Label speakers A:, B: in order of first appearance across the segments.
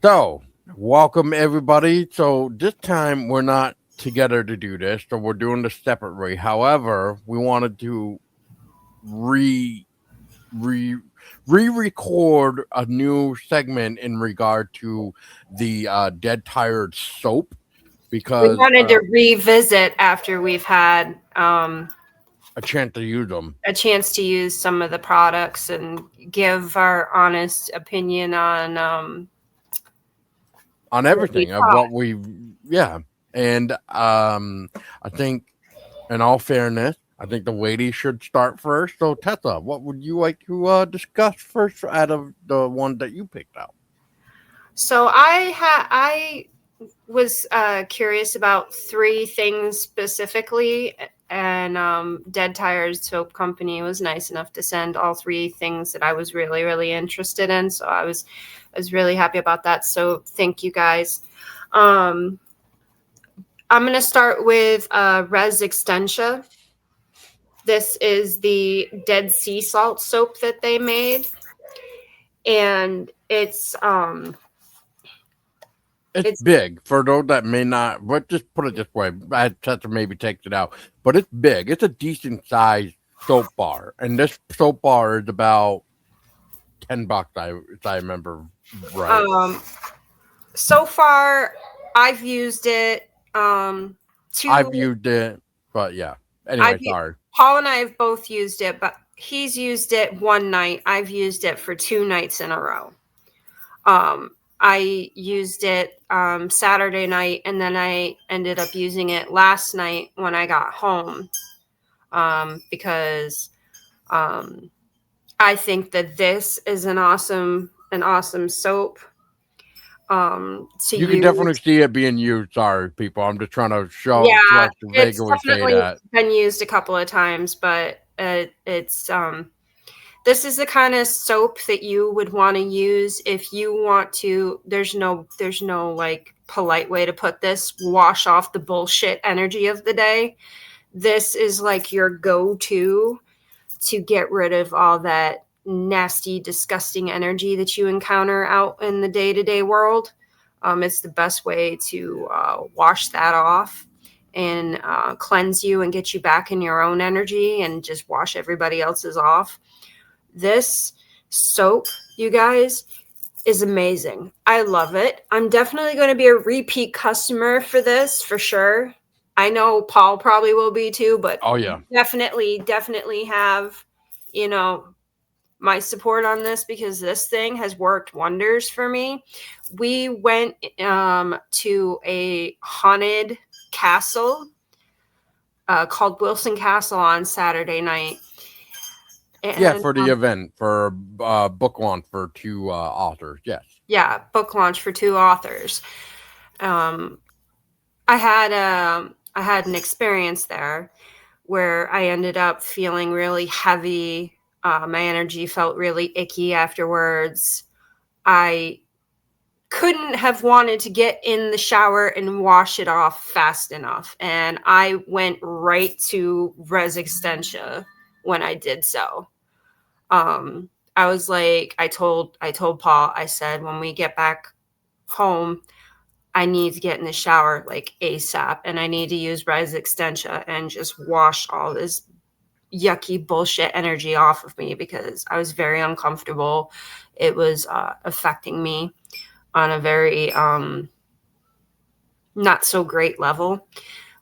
A: So, welcome everybody. So, this time we're not together to do this, so we're doing this separately. However, we wanted to re re re-record a new segment in regard to the Dead Tired soap
B: We
A: because
B: wanted to revisit after we've had
A: a chance to use them
B: a chance to use some of the products and give our honest opinion
A: on
B: what we
A: everything of
B: thought.
A: what we and I think in all fairness, I think the ladies should start first. So, Tessa, what would you like to discuss first out of the one that you picked out?
B: So I was curious about three things specifically, and Dead Tires Soap Company was nice enough to send all three things that I was really interested in. So I was really happy about that. So thank you guys. I'm gonna start with Res Extensia. This is the Dead Sea Salt soap that they made, and
A: It's big for those that may not. But just put it this way: Tessa maybe takes it out, but it's big. It's a decent sized soap bar, and this soap bar is about $10. If I remember right.
B: So far I've used it.
A: I've used it, but yeah. Anyway, sorry.
B: Paul and I have both used it, but he's used it one night. I've used it for 2 nights in a row. I used it Saturday night, and then I ended up using it last night when I got home because I think that this is an awesome soap.
A: You can definitely see it being used. Sorry, people. I'm just trying to show.
B: Yeah, it's
A: vaguely say
B: definitely
A: that.
B: been used a couple of times, but it's this is the kind of soap that you would want to use if you want to. There's no like polite way to put this. Wash off the bullshit energy of the day. This is like your go-to to get rid of all that nasty, disgusting energy that you encounter out in the day-to-day world. It's the best way to wash that off and cleanse you and get you back in your own energy and just wash everybody else's off. This soap, you guys, is amazing. I love it. I'm definitely going to be a repeat customer for this for sure. I know Paul probably will be too, but
A: oh yeah,
B: definitely have, my support on this because this thing has worked wonders for me. We went to a haunted castle called Wilson Castle on Saturday night.
A: And, yeah, for the event for book launch for two authors. Yes.
B: Yeah, book launch for two authors. I had an experience there where I ended up feeling really heavy. My energy felt really icky afterwards. I couldn't have wanted to get in the shower and wash it off fast enough. And I went right to Res Extensia when I did so. I was like, I told Paul, I said, when we get back home, I need to get in the shower like ASAP, and I need to use Res Extensia and just wash all this yucky bullshit energy off of me because I was very uncomfortable. It was affecting me on a very not so great level.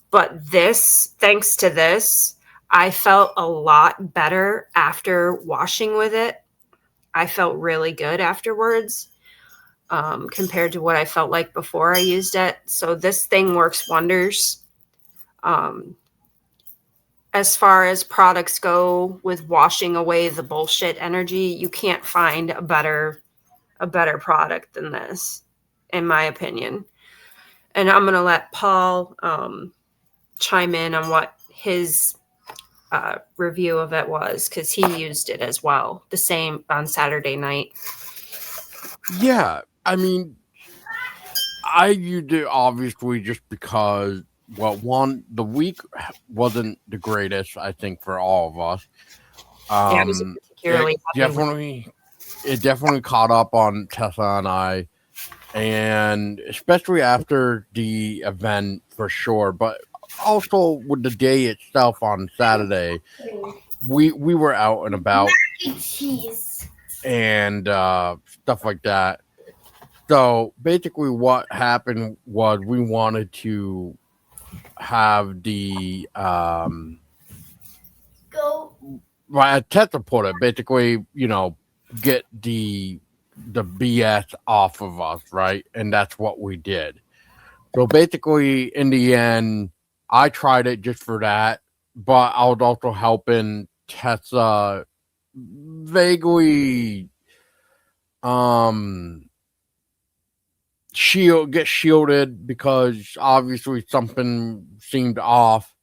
B: But thanks to this, I felt a lot better after washing with it. I felt really good afterwards compared to what I felt like before I used it. So this thing works wonders. As far as products go with washing away the bullshit energy, you can't find a better product than this, in my opinion. And I'm going to let Paul chime in on what his review of it was, because he used it as well, the same on Saturday night.
A: Yeah, I mean, I used it obviously just because, well, one, the week wasn't the greatest, I think, for all of us.
B: Yeah, it was particularly
A: it definitely caught up on Tessa and I. and especially after the event for sure, but also with the day itself on Saturday, we were out and about
C: Cheese.
A: and stuff like that. So basically, what happened was we wanted to have the
C: Go.
A: well, Tessa put it basically, get the BS off of us, right? And that's what we did. So basically, in the end, I tried it just for that, but I was also helping Tessa vaguely um get shielded because obviously something seemed off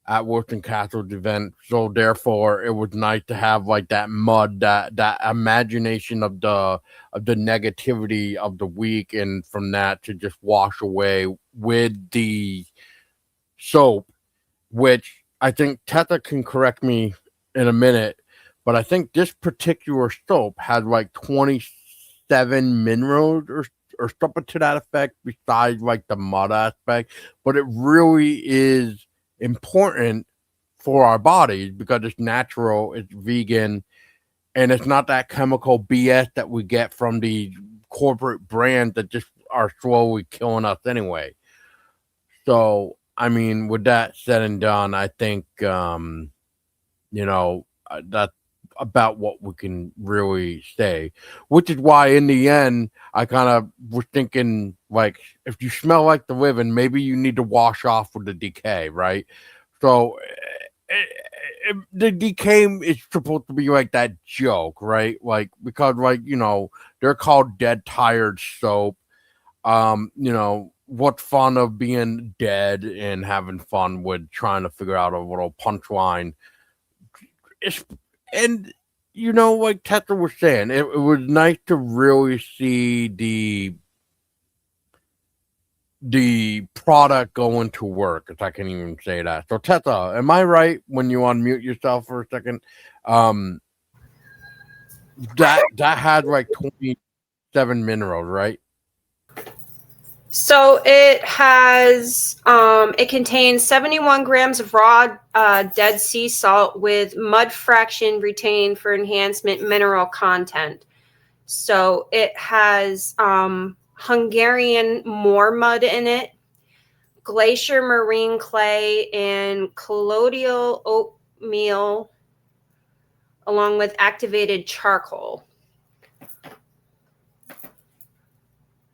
A: at Wilson Castle's event. So therefore it was nice to have like that mud, that imagination of the negativity of the week, and from that to just wash away with the soap, which I think Tessa can correct me in a minute, but I think this particular soap had like 27 minerals or something to that effect besides like the mud aspect. But it really is important for our bodies because it's natural, it's vegan, and it's not that chemical BS that we get from the corporate brands that just are slowly killing us anyway. So, I mean, with that said and done, I think that's about what we can really say. Which is why, in the end, I kind of was thinking like, if you smell like the living, maybe you need to wash off with the decay, right? So, the decay is supposed to be like that joke, right? Like because, like they're called dead tired soap. What's fun of being dead and having fun with trying to figure out a little punchline. It's, and like Tessa was saying, it was nice to really see the product going to work, if I can even say that. So Tessa, am I right when you unmute yourself for a second? That had like 27 minerals, right?
B: So it contains 71 grams of raw dead sea salt with mud fraction retained for enhancement mineral content. So it has Hungarian moor mud in it, glacier marine clay, and colloidal oatmeal, along with activated charcoal.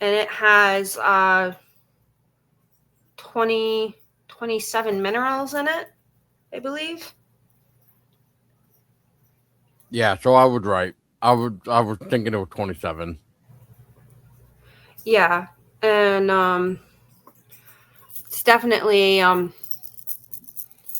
B: And it has 27 minerals in it, I believe.
A: Yeah, so I was right. I was thinking it was 27.
B: Yeah, and it's definitely an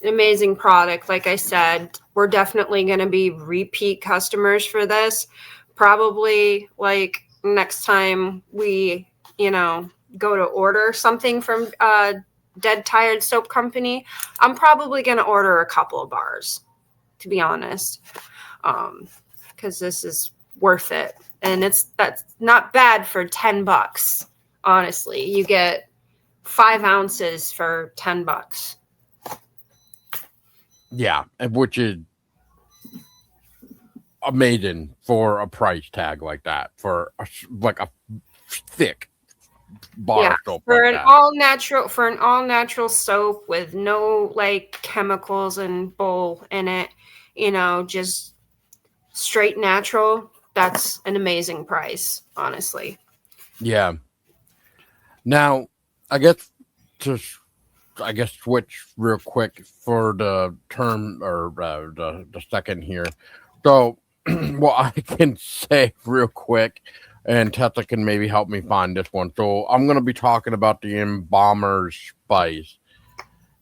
B: amazing product. Like I said, we're definitely going to be repeat customers for this. Probably like next time we, go to order something from Dead Tired Soap Company, I'm probably going to order a couple of bars, to be honest, because this is worth it. And that's not bad for $10. Honestly, you get 5 ounces for $10.
A: Yeah, which is amazing for a price tag like that for like a thick bar soap
B: for
A: like
B: an
A: that.
B: all natural soap with no like chemicals and bull in it, just straight natural. That's an amazing price, honestly.
A: Yeah. Now, I guess to switch real quick for the term or the second here. So, what I can say real quick, and Tessa can maybe help me find this one. So, I'm going to be talking about the Embalmer's Spice,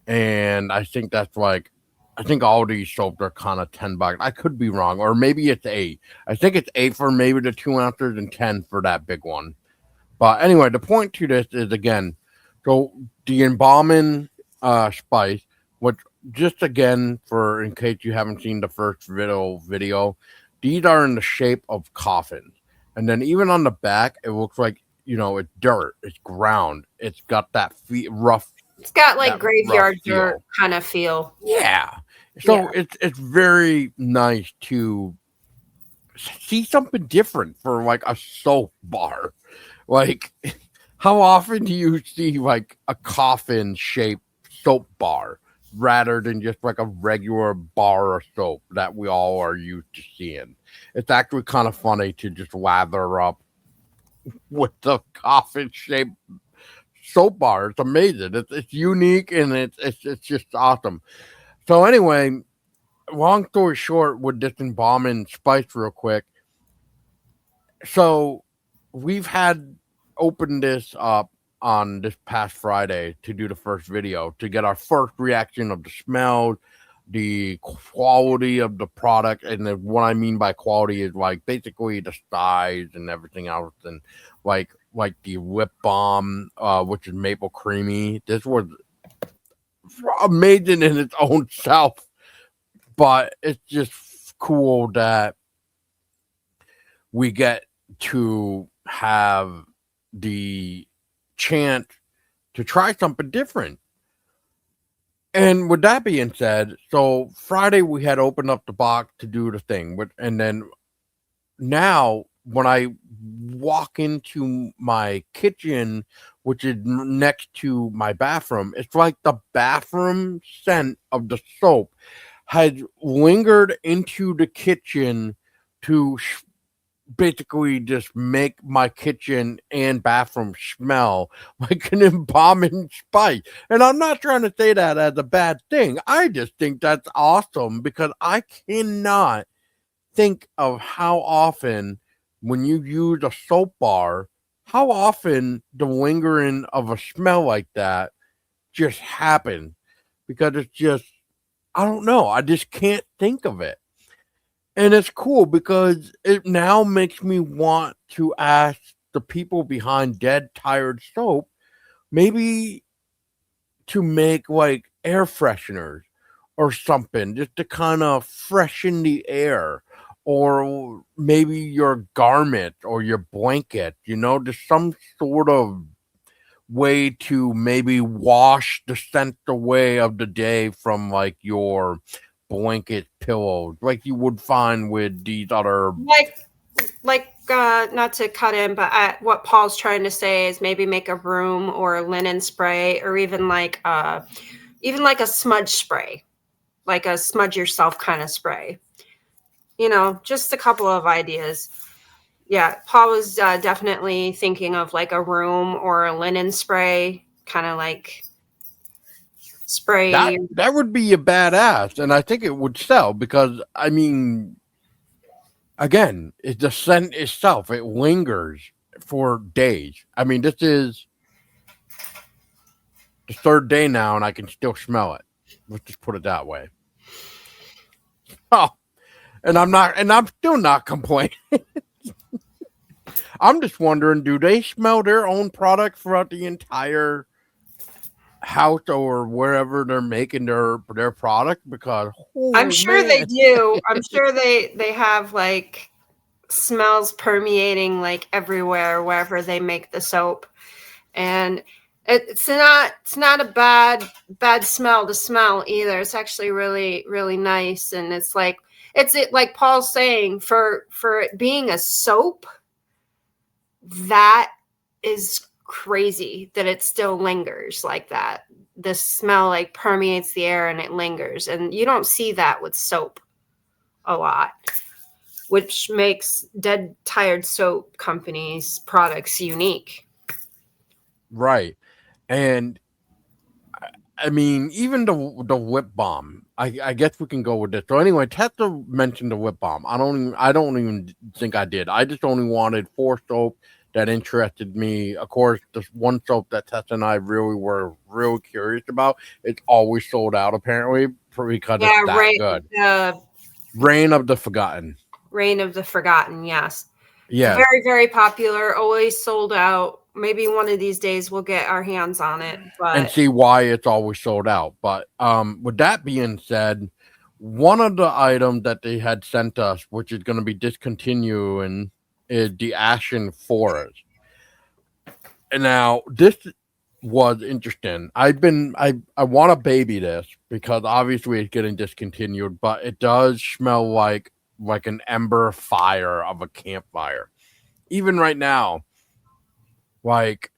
A: and I think that's like, I think all these soaps are kind of $10. I could be wrong, or maybe it's 8. I think it's 8 for maybe the 2 ounces and 10 for that big one. But anyway, the point to this is again, so the embalming spice, which just again for in case you haven't seen the first video, these are in the shape of coffins, and then even on the back, it looks like it's dirt, it's ground, it's got that rough,
B: It's got like
A: that rough
B: graveyard dirt
A: feel.
B: kind of feel.
A: Yeah.
B: Yeah.
A: So it's very nice to see something different for like a soap bar. Like, how often do you see like a coffin shaped soap bar rather than just like a regular bar of soap that we all are used to seeing? It's actually kind of funny to just lather up with the coffin shaped soap bar. It's amazing. It's unique and it's just awesome. So anyway, long story short, with this embalming spice, real quick. So we've had opened this up on this past Friday to do the first video to get our first reaction of the smell, the quality of the product, and then what I mean by quality is like basically the size and everything else, and like the lip balm, which is maple creamy. This was amazing in its own self, but it's just cool that we get to have the chance to try something different. And with that being said, so Friday we had opened up the box to do the thing, and then now when I walk into my kitchen, which is next to my bathroom, it's like the bathroom scent of the soap had lingered into the kitchen to basically just make my kitchen and bathroom smell like an embalming spice. And I'm not trying to say that as a bad thing. I just think that's awesome because I cannot think of how often when you use a soap bar, how often the lingering of a smell like that just happens, because it's just, I don't know, I just can't think of it. And it's cool because it now makes me want to ask the people behind Dead Tired Soap maybe to make like air fresheners or something just to kind of freshen the air, or maybe your garment or your blanket, just some sort of way to maybe wash the scent away of the day from like your blanket pillows, like you would find with these other.
B: Not to cut in, but what Paul's trying to say is maybe make a room or a linen spray, or even like a smudge spray, like a smudge yourself kind of spray. Just a couple of ideas. Yeah, Paul was definitely thinking of like a room or a linen spray, kind of like spray.
A: That would be a badass, and I think it would sell because I mean, again, it's the scent itself. It lingers for days. I mean, this is the third day now, and I can still smell it. Let's just put it that way. Oh, and I'm still not complaining. I'm just wondering, do they smell their own product throughout the entire house or wherever they're making their product? Because
B: I'm sure they do. I'm sure they have like smells permeating like everywhere wherever they make the soap, and it's not a bad smell to smell either. It's actually really, really nice, and it's like like Paul's saying, for it being a soap, that is crazy that it still lingers like that. The smell like permeates the air and it lingers, and you don't see that with soap a lot, which makes Dead Tired Soap Company's products unique.
A: Right. And I mean, even the lip balm. I guess we can go with this. So anyway, Tessa mentioned the lip balm. I don't even think I did. I just only wanted 4 soap that interested me. Of course, this one soap that Tessa and I were really curious about. It's always sold out apparently because it's that good. Reign of the Forgotten.
B: Reign of the Forgotten, yes.
A: Yeah.
B: Very, very popular, always sold out. Maybe one of these days we'll get our hands on it,
A: and see why it's always sold out. But with that being said, one of the items that they had sent us, which is going to be discontinuing, is the Ashen Forest. And now this was interesting. I want to baby this because obviously it's getting discontinued, but it does smell like an ember fire of a campfire. Even right now, like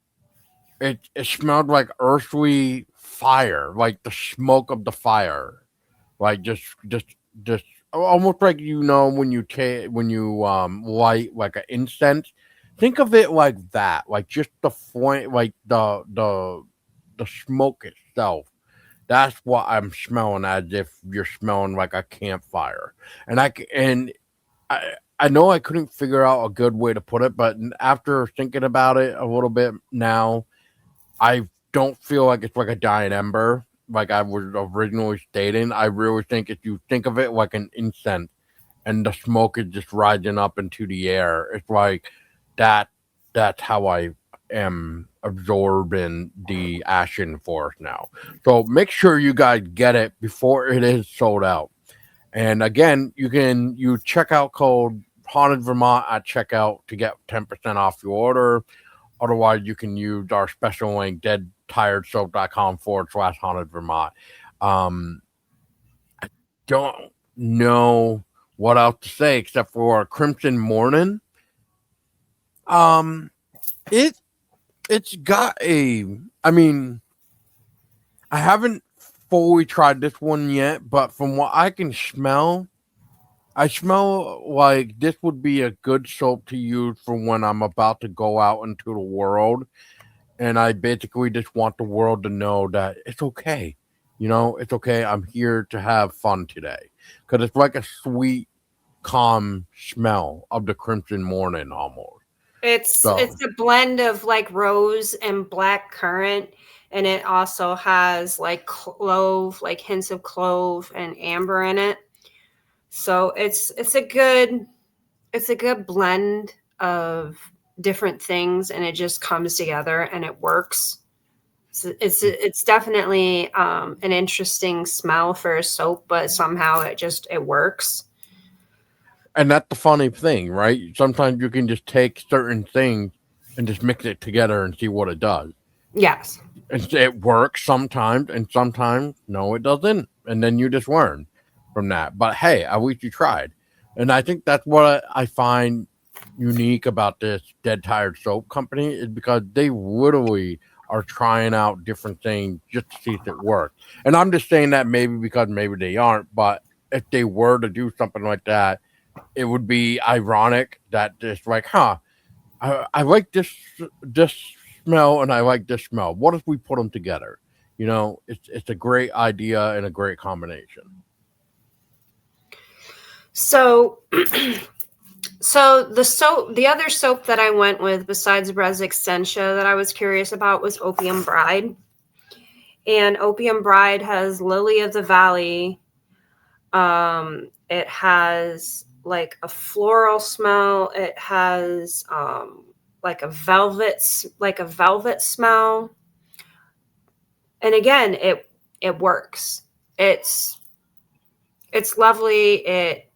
A: it smelled like earthly fire, like the smoke of the fire, like just almost like when you light like an incense. Think of it like that, like just the flame, like the smoke itself. That's what I'm smelling as if you're smelling like a campfire. And I know I couldn't figure out a good way to put it, but after thinking about it a little bit now, I don't feel like it's like a dying ember, like I was originally stating. I really think if you think of it like an incense and the smoke is just rising up into the air, it's like that. That's how I am absorbing the ashen forest now. So make sure you guys get it before it is sold out. And again, you check out code Haunted Vermont at checkout to get 10% off your order. Otherwise, you can use our special link, deadtiredsoap.com/haunted Vermont. Um, I don't know what else to say except for Crimson Morning. Um, it it's got I mean, I haven't fully tried this one yet, but from what I can smell, I smell like this would be a good soap to use for when I'm about to go out into the world and I basically just want the world to know that it's okay. It's okay. I'm here to have fun today because it's like a sweet, calm smell of the crimson morning almost. So,
B: It's a blend of like rose and black currant, and it also has like clove, like hints of clove and amber in it. So it's a good blend of different things, and it just comes together and it works. It's definitely an interesting smell for a soap, but somehow it works.
A: and that's the funny thing, right? Sometimes you can just take certain things and just mix it together and see what it does.
B: Yes.
A: It works sometimes, and sometimes no, it doesn't, and then you just learn from that. But hey, at least you tried, and I think that's what I find unique about this Dead Tired Soap Company is because they literally are trying out different things just to see if it works. And I'm just saying that maybe because maybe they aren't, but if they were to do something like that, it would be ironic that just like, I like this smell and I like this smell. What if we put them together? It's a great idea and a great combination.
B: So So the other soap that I went with besides Res Extensia that I was curious about was Opium Bride. And Opium Bride has Lily of the Valley. It has like a floral smell. It has like a velvet smell. And again, it works. It's lovely. It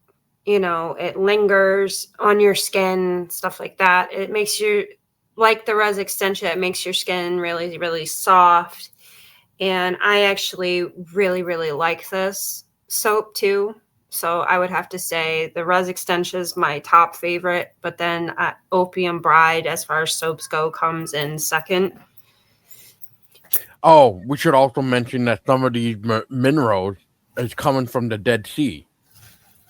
B: lingers on your skin, stuff like that. It makes you, like the Res Extension, it makes your skin really, really soft. And I actually really, really like this soap too. So I would have to say the Res Extension is my top favorite, but then Opium Bride, as far as soaps go, comes in second.
A: Oh, we should also mention that some of these minerals is coming from the Dead Sea.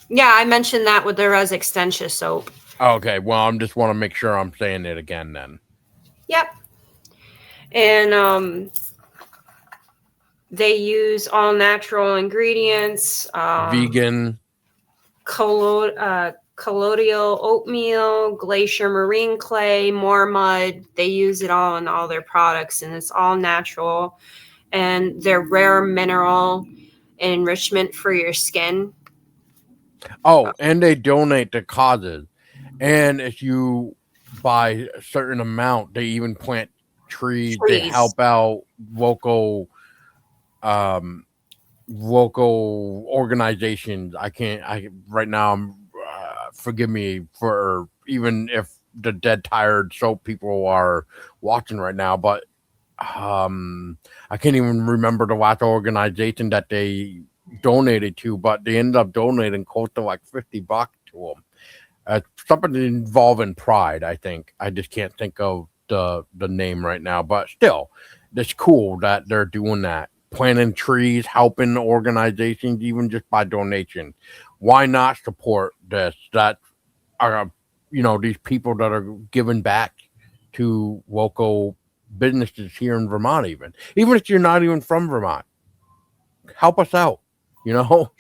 B: Yeah, I mentioned that with the Res Extension soap.
A: Okay, well, I just want to make sure I'm saying it again then.
B: Yep. And they use all natural ingredients,
A: Vegan.
B: colloidal oatmeal, glacier marine clay, more mud. They use it all in all their products, and it's all natural. And they're rare mineral enrichment for your skin.
A: Oh, and they donate to causes. And if you buy a certain amount, they even plant trees. They
B: Trees.
A: help out um local organizations. I can't. I right now. I'm forgive me for even if the dead tired soap people are watching right now, but I can't even remember the last organization that they donated to, but they ended up donating close to like $50 to them. Something involving pride, I think. I just can't think of the name right now, but still, it's cool that they're doing that. Planting trees, helping organizations, even just by donation. Why not support this? That are, these people that are giving back to local businesses here in Vermont, even if you're not even from Vermont, help us out. You know,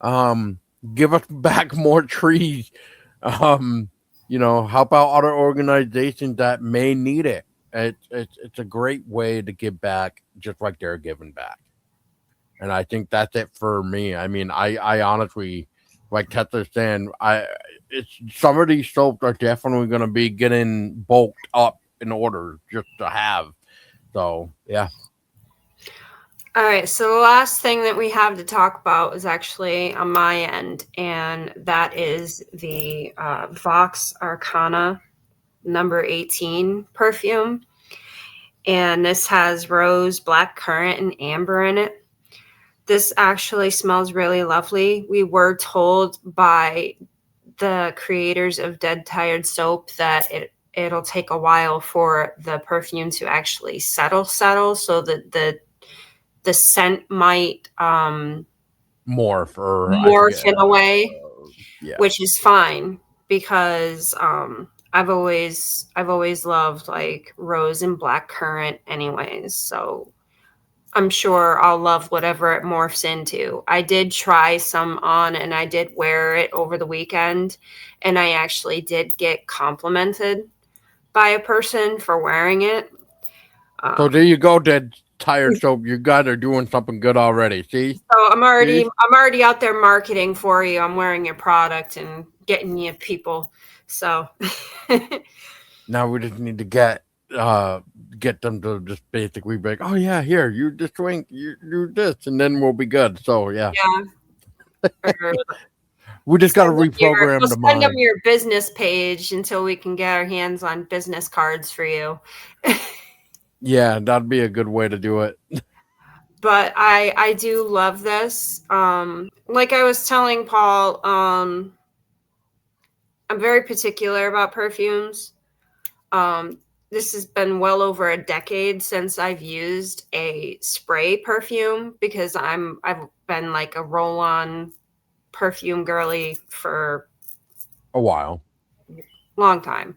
A: um, give us back more trees. Um, help out other organizations that may need it. It's a great way to give back, just like they're giving back. And I think that's it for me. I mean, I honestly, like Tessa's saying, it's some of these soaps are definitely going to be getting bulked up in order just to have. So yeah.
B: All right, so the last thing that we have to talk about is actually on my end, and that is the Vox Arcana number 18 perfume. And this has rose, black currant, and amber in it. This actually smells really lovely. We were told by the creators of Dead Tired Soap that it'll take a while for the perfume to actually settle, so that the scent might
A: Morph or
B: morph in a way,
A: yeah.
B: which is fine because I've always loved like rose and black currant anyways. So I'm sure I'll love whatever it morphs into. I did try some on and I did wear it over the weekend, and I actually did get complimented by a person for wearing it.
A: So there you go, Dead Tired Soap. You guys are doing something good already. See?
B: So I'm already out there marketing for you. I'm wearing your product and getting you people. So
A: Now we just need to get them to just basically be like, oh yeah, here, you just drink, you do this, and then we'll be good. So yeah. We just got to reprogram the
B: send them
A: mind.
B: your business page until we can get our hands on business cards for you.
A: Yeah, that'd be a good way to do it.
B: But I do love this. Like I was telling Paul, I'm very particular about perfumes. This has been well over a decade since I've used a spray perfume because I've been like a roll-on perfume girly for
A: a while,
B: long time.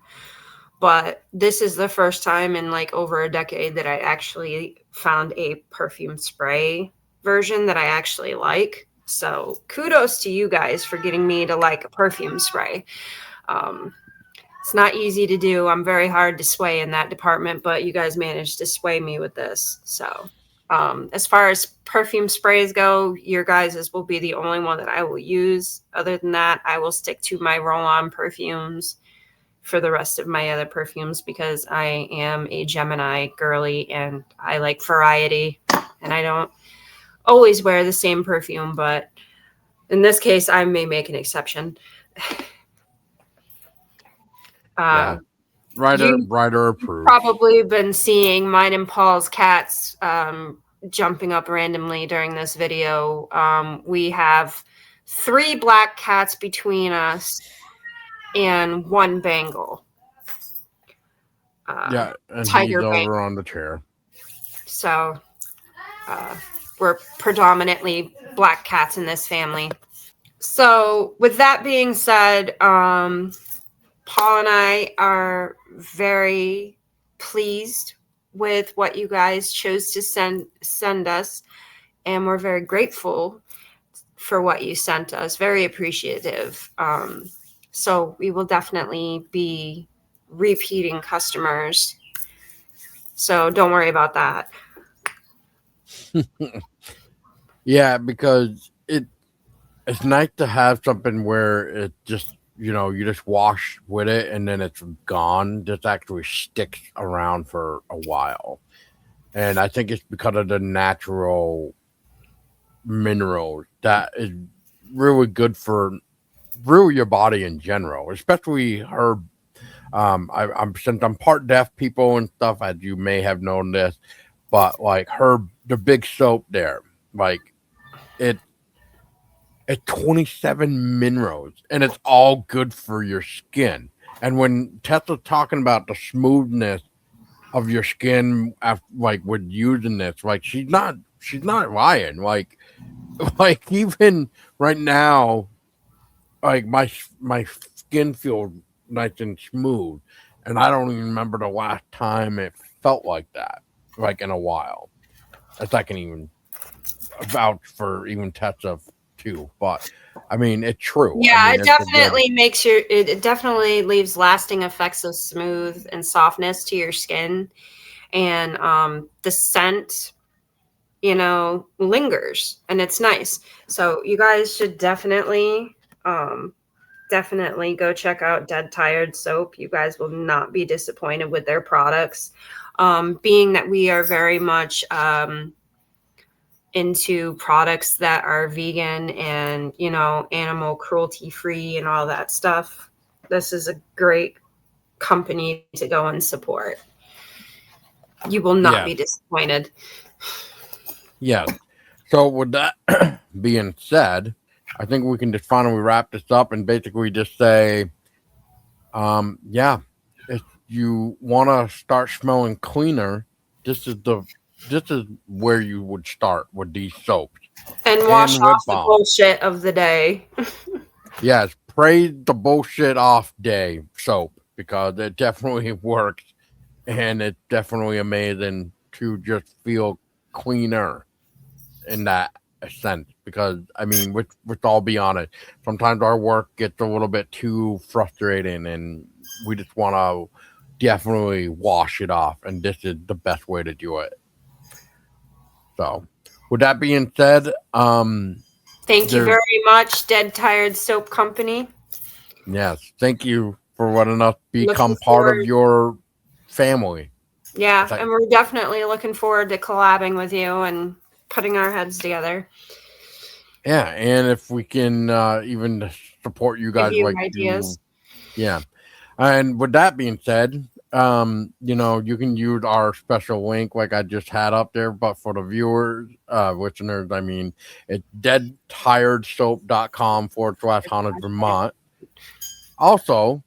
B: But this is the first time in like over a decade that I actually found a perfume spray version that I actually like. So kudos to you guys for getting me to like a perfume spray. It's not easy to do. I'm very hard to sway in that department, but you guys managed to sway me with this. So as far as perfume sprays go, your guys's will be the only one that I will use. Other than that, I will stick to my roll-on perfumes for the rest of my other perfumes because I am a Gemini girly and I like variety, and I don't always wear the same perfume, but in this case, I may make an exception.
A: Yeah. Writer approved.
B: Probably been seeing mine and Paul's cats jumping up randomly during this video. We have 3 black cats between us and 1 Bengal.
A: Yeah, and
B: tiger
A: he's over
B: Bengal.
A: on the chair.
B: So we're predominantly black cats in this family. So with that being said, Paul and I are very pleased with what you guys chose to send us, and we're very grateful for what you sent us. Very appreciative. So we will definitely be repeating customers. So don't worry about that.
A: Yeah, because it's nice to have something where it just, you just wash with it and then it's gone. Just actually sticks around for a while. And I think it's because of the natural minerals that is really good for really your body in general, especially I'm since I'm part deaf, people and stuff, as you may have known this, but like the big soap there, like it it's 27 minerals and it's all good for your skin. And when Tessa's talking about the smoothness of your skin after, like with using this, like she's not lying. Like like even right now, like my skin feels nice and smooth, and I don't even remember the last time it felt like that, like in a while. As I can even vouch for even Tessa too, but I mean it's true. I
B: Yeah,
A: mean
B: it
A: it's a good.
B: definitely makes your it definitely leaves lasting effects of smooth and softness to your skin. And the scent, lingers and it's nice. So you guys should um definitely go check out Dead Tired Soap. You guys will not be disappointed with their products. Being that we are very much into products that are vegan and, animal cruelty free and all that stuff, this is a great company to go and support. You will not
A: Yeah,
B: be disappointed.
A: yeah. So with that being said, I think we can just finally wrap this up and basically just say, yeah, if you want to start smelling cleaner, this is the this is where you would start with these soaps
B: And wash
A: and lip
B: off the
A: balm.
B: bullshit of the day.
A: Yes, praise the bullshit off day soap because it definitely works and it's definitely amazing to just feel cleaner in that sense. Because I mean, with all be honest, sometimes our work gets a little bit too frustrating, and we just want to definitely wash it off, and this is the best way to do it. So, with that being said,
B: Thank you
A: there's
B: very much, Dead Tired Soap Company.
A: yes, thank you for letting us
B: Looking
A: become part of
B: forward.
A: your family.
B: Yeah,
A: It's like,
B: and we're definitely looking forward to collabing with you and putting our heads together.
A: yeah, and if we can even support you
B: Give
A: guys
B: you
A: like you,
B: ideas.
A: yeah. And with that being said, you can use our special link like I just had up there, but for the viewers, listeners, I mean, it's deadtiredsoap.com/haunted Vermont. Also,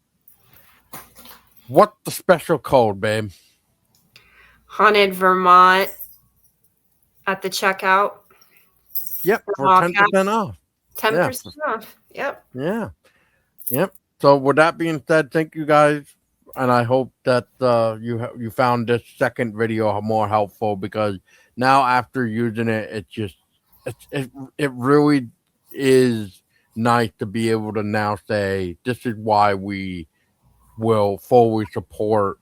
A: what's the special code, babe?
B: Haunted Vermont at the checkout.
A: Yep,
B: For
A: for
B: all
A: 10%
B: caps.
A: off. Yeah,
B: 10% off. Yep.
A: yeah, yep. So with that being said, thank you guys, and I hope that you found this second video more helpful because now after using it, it really is nice to be able to now say this is why we will fully support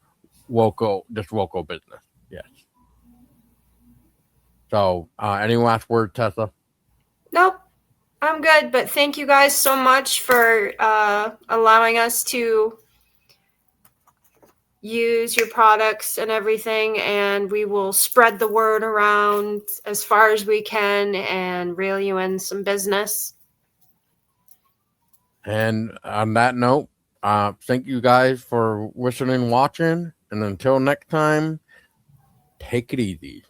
A: local business. Yes. So, any last word, Tessa?
B: Nope. I'm good, but thank you guys so much for allowing us to use your products and everything, and we will spread the word around as far as we can and reel you in some business.
A: And on that note, thank you guys for listening and watching. And until next time, take it easy.